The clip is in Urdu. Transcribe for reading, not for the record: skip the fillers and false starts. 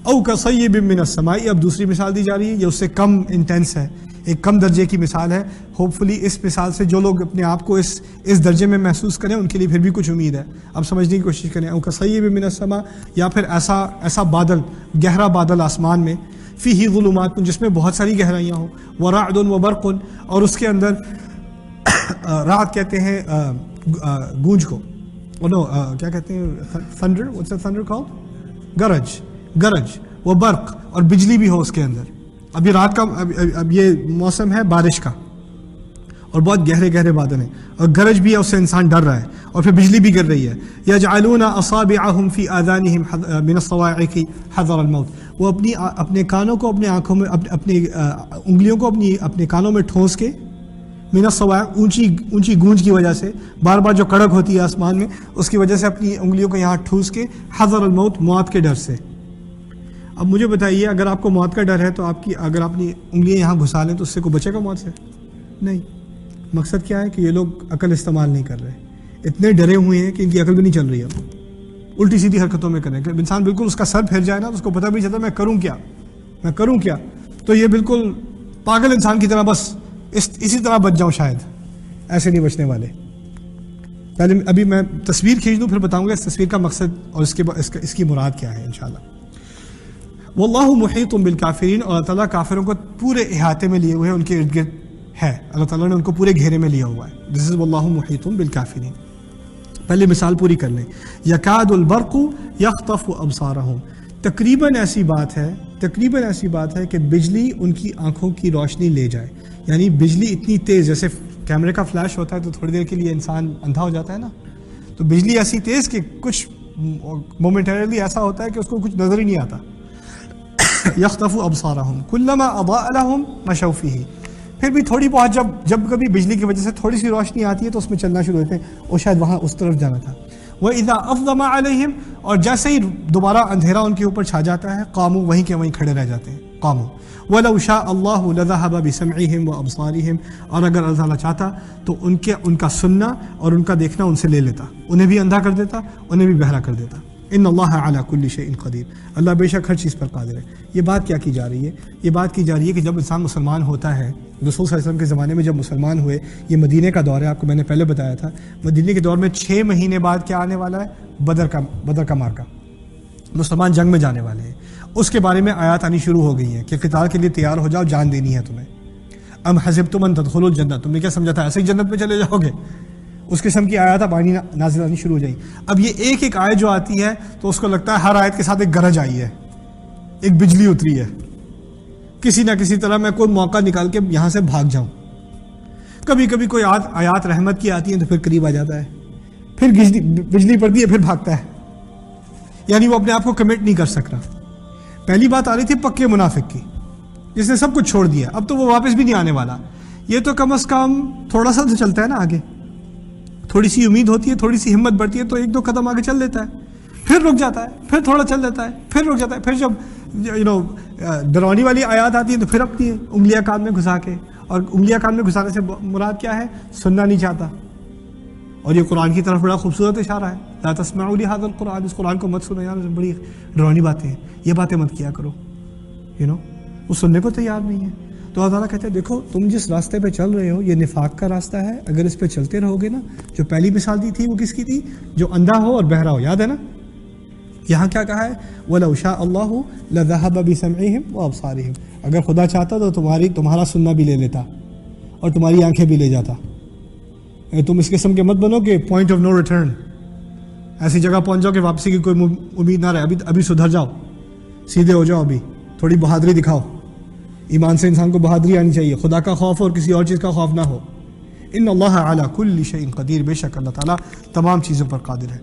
او کصیب من السماء، اب دوسری مثال دی جا رہی ہے، یہ اس سے کم انٹینس ہے، ایک کم درجے کی مثال ہے. ہوپ فلی اس مثال سے جو لوگ اپنے آپ کو اس درجے میں محسوس کریں ان کے لیے پھر بھی کچھ امید ہے. اب سمجھنے کی کوشش کریں. او کصیب من السماء، یا پھر ایسا بادل، گہرا بادل آسمان میں، فیہ ظلمات، جس میں بہت ساری گہرائیاں ہوں، ورعد وبرق، اور اس کے اندر رعد کہتے ہیں گونج کو، کیا کہتے ہیں، thunder, what's the thunder called؟ گرج و برق، اور بجلی بھی ہو اس کے اندر. اب یہ رات کا، اب یہ موسم ہے بارش کا، اور بہت گہرے بادل ہیں، اور گرج بھی ہے، اس سے انسان ڈر رہا ہے، اور پھر بجلی بھی گر رہی ہے. یجعلون اصابعهم فی آذانهم من الصواعق حذر الموت، وہ اپنے کانوں کو، اپنے آنکھوں میں، اپنی انگلیوں کو اپنے کانوں میں ٹھونس کے، من الصواعق، اونچی گونج کی وجہ سے، بار بار جو کڑک ہوتی ہے آسمان میں، اس کی وجہ سے اپنی انگلیوں کو یہاں ٹھوس کے، حذر الموت، موت کے ڈر سے. اب مجھے بتائیے، اگر آپ کو موت کا ڈر ہے تو اگر آپ اپنی انگلیاں یہاں گھسا لیں تو اس سے کوئی بچے گا موت سے؟ نہیں. مقصد کیا ہے کہ یہ لوگ عقل استعمال نہیں کر رہے، اتنے ڈرے ہوئے ہیں کہ ان کی عقل بھی نہیں چل رہی ہے، الٹی سیدھی حرکتوں میں کریں. کہ انسان بالکل اس کا سر پھر جائے نا تو اس کو پتہ بھی چلتا میں کروں کیا، تو یہ بالکل پاگل انسان کی طرح بس اسی طرح بچ جاؤں. شاید ایسے نہیں بچنے والے. پہلے ابھی میں تصویر کھینچ دوں، پھر بتاؤں گا اس تصویر کا مقصد اور اس کی مراد کیا ہے انشاءاللہ. واللہ محیط بالکافرین، اور اللہ تعالیٰ کافروں کو پورے احاطے میں لیے ہوئے ہیں، ان کے ارد گرد ہے، اللہ تعالیٰ نے ان کو پورے گھیرے میں لیا ہوا ہے. دس از واللہ محیط بالکافرین. پہلے مثال پوری کر لیں. یکاد البرق یخطف ابصارہم، تقریباً ایسی بات ہے کہ بجلی ان کی آنکھوں کی روشنی لے جائے. یعنی بجلی اتنی تیز، جیسے کیمرے کا فلیش ہوتا ہے تو تھوڑی دیر کے لیے انسان اندھا ہو جاتا ہے نا، تو بجلی ایسی تیز کہ کچھ مومنٹریلی ایسا ہوتا ہے کہ اس کو کچھ نظر ہی نہیں آتا. یخطف ابصارہم کلما اضاء لهم مشوا فیہ، پھر بھی تھوڑی بہت جب کبھی بجلی کی وجہ سے تھوڑی سی روشنی آتی ہے تو اس میں چلنا شروع ہوتے ہیں، اور شاید وہاں اس طرف جانا تھا. وَإِذَا أَظْلَمَ عَلَيْهِمْ، اور جیسے ہی دوبارہ اندھیرا ان کے اوپر چھا جاتا ہے، قاموا، وہیں کے وہیں کھڑے رہ جاتے ہیں. قاموا. وَلَوْ شَاءَ اللَّهُ لَذَهَبَ بِسَمْعِهِمْ وَأَبْصَارِهِمْ، اور اگر اللہ تعالیٰ چاہتا تو ان کا سننا اور ان کا دیکھنا ان سے لے لیتا، انہیں بھی اندھا کر دیتا، انہیں بھی بہرا کر دیتا. ان اللہ علی کل شیء قدیر، اللہ بے شک ہر چیز پر قادر ہے. یہ بات کیا کی جا رہی ہے؟ یہ بات کی جا رہی ہے کہ جب انسان مسلمان ہوتا ہے، رسول صلی اللہ علیہ وسلم کے زمانے میں جب مسلمان ہوئے، یہ مدینے کا دور ہے، آپ کو میں نے پہلے بتایا تھا. مدینے کے دور میں 6 مہینے بعد کیا آنے والا ہے؟ بدر کا مارکا. مسلمان جنگ میں جانے والے ہیں. اس کے بارے میں آیات آنی شروع ہو گئی ہیں کہ قتال کے لیے تیار ہو جاؤ، جان دینی ہے تمہیں. ام حسبتم ان تدخلوا الجنہ، تم نے کیا سمجھا تھا ایسے ہی جنت میں چلے جاؤ گے؟ اس قسم کی آیات اب نازل آنی شروع ہو جائیں. اب یہ ایک آیت جو آتی ہے تو اس کو لگتا ہے ہر آیت کے ساتھ ایک گرج آئی ہے، ایک بجلی اتری ہے، کسی نہ کسی طرح میں کوئی موقع نکال کے یہاں سے بھاگ جاؤں. کبھی کبھی کوئی آیات رحمت کی آتی ہیں تو پھر قریب آ جاتا ہے، پھر بجلی پڑتی ہے، پھر بھاگتا ہے. یعنی وہ اپنے آپ کو کمٹ نہیں کر سکتا. پہلی بات آ رہی تھی پکے منافق کی، جس نے سب کچھ چھوڑ دیا، اب تو وہ واپس بھی نہیں آنے والا. یہ تو کم از کم تھوڑا سا تو چلتا ہے نا آگے، تھوڑی سی امید ہوتی ہے، تھوڑی سی ہمت بڑھتی ہے تو 1-2 قدم آگے چل دیتا ہے، پھر رک جاتا ہے، پھر تھوڑا چل دیتا ہے، پھر رک جاتا ہے. پھر جب ڈراؤنی والی آیات آتی ہیں تو پھر اپنی انگلیاں کان میں گھسا کے، اور انگلیاں کان میں گھسانے سے مراد کیا ہے؟ سننا نہیں چاہتا. اور یہ قرآن کی طرف بڑا خوبصورت اشارہ ہے، لا تسمعوا لهذا القرآن، اس قرآن کو مت سنو یار، بڑی ڈراؤنی باتیں ہیں، یہ باتیں مت کیا کرو. وہ سننے کو تیار نہیں ہے. تو اللہ تعالیٰ کہتے ہیں دیکھو تم جس راستے پہ چل رہے ہو یہ نفاق کا راستہ ہے، اگر اس پہ چلتے رہو گے نا، جو پہلی مثال دی تھی وہ کس کی تھی؟ جو اندھا ہو اور بہرا ہو، یاد ہے نا؟ یہاں کیا کہا ہے؟ وَلَوْ شَاءَ اللَّهُ لَذَهَبَ بِسَمْعِهِمْ وَأَبْصَارِهِمْ، اگر خدا چاہتا تو تمہارا سننا بھی لے لیتا اور تمہاری آنکھیں بھی لے جاتا. تم اس قسم کے مت بنو کہ پوائنٹ آف نو ریٹرن، ایسی جگہ پہنچ جاؤ کہ واپسی کی کوئی امید نہ رہے. ابھی سدھر جاؤ، سیدھے ہو جاؤ، ابھی تھوڑی بہادری دکھاؤ. ایمان سے انسان کو بہادری آنی چاہیے، خدا کا خوف اور کسی اور چیز کا خوف نہ ہو. ان اللہ علی کل شیء قدیر، بے شک اللہ تعالیٰ تمام چیزوں پر قادر ہے.